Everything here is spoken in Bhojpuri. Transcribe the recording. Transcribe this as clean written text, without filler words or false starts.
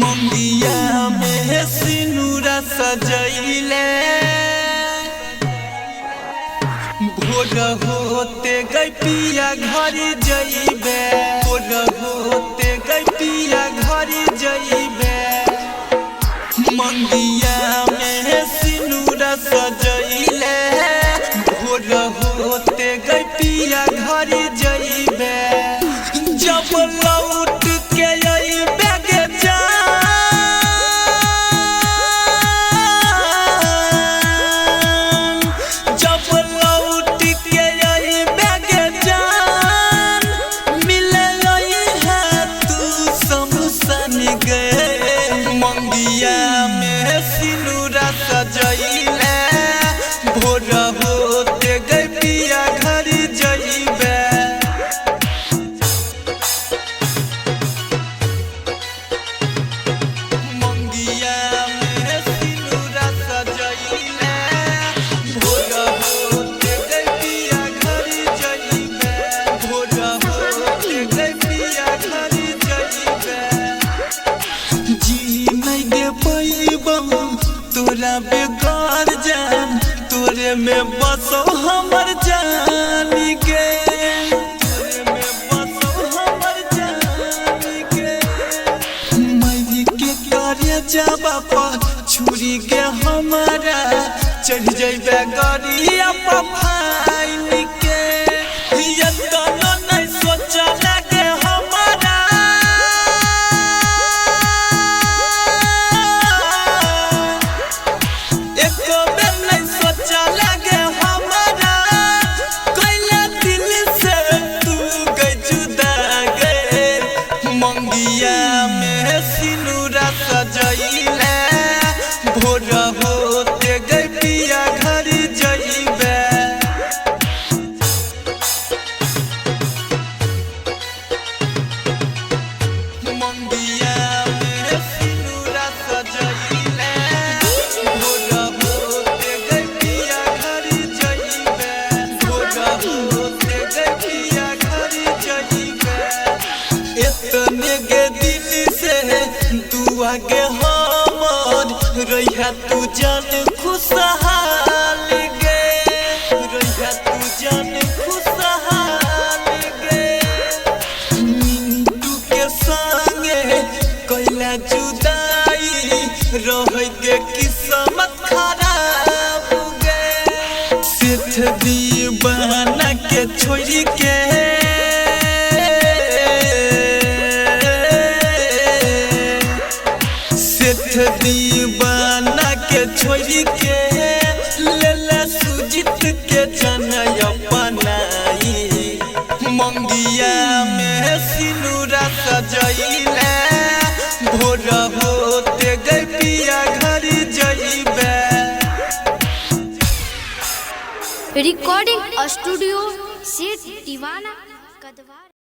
मंगिया में सिनुरा सजैले भोर होते गई पिया घर जइबे भोर होते गई पिया घर जइबे मंगिया में सिनुरा सजैले भोर होते गई पिया घर जइबे जब लौट के अइबे गे जान जब लौट के अइबे गे जान मिले है तू समसन गए मंगिया में सिनुरा सजैले भोर होते गई पिया घर जइबे तोरा बेकार जान तोरे में बसो हमर जान के तोरे में बसो हमर जान के मई के कार्य जाबा पर छुरी के हमारा चढ़ जइबे गरिया पर फाइन के ये तो नहीं सोचा लगे हमारा मंगिया में सिनुरा सजैले भोर होते गई पिया घर जइबे मंगिया में सिनुरा सजैले भोर होते गई पिया घर जइबे भोर होते गई पिया घर जइबे इतने के दिन से दुआ के हमर रहिया तू जान खुशहाल गे रहिया तू जान खुशहाल गे मिंटू के संगे कैला जुदाई रह के किस्मत खराब गे सिर्फ दीवाना के छोड़ के दीवाना के छोड़ के ले सुजित के जनय अपनाई मंगिया में सिनुरा सजैले भोर होते गई पिया घर जइबे रिकॉर्डिंग स्टूडियो से दीवाना।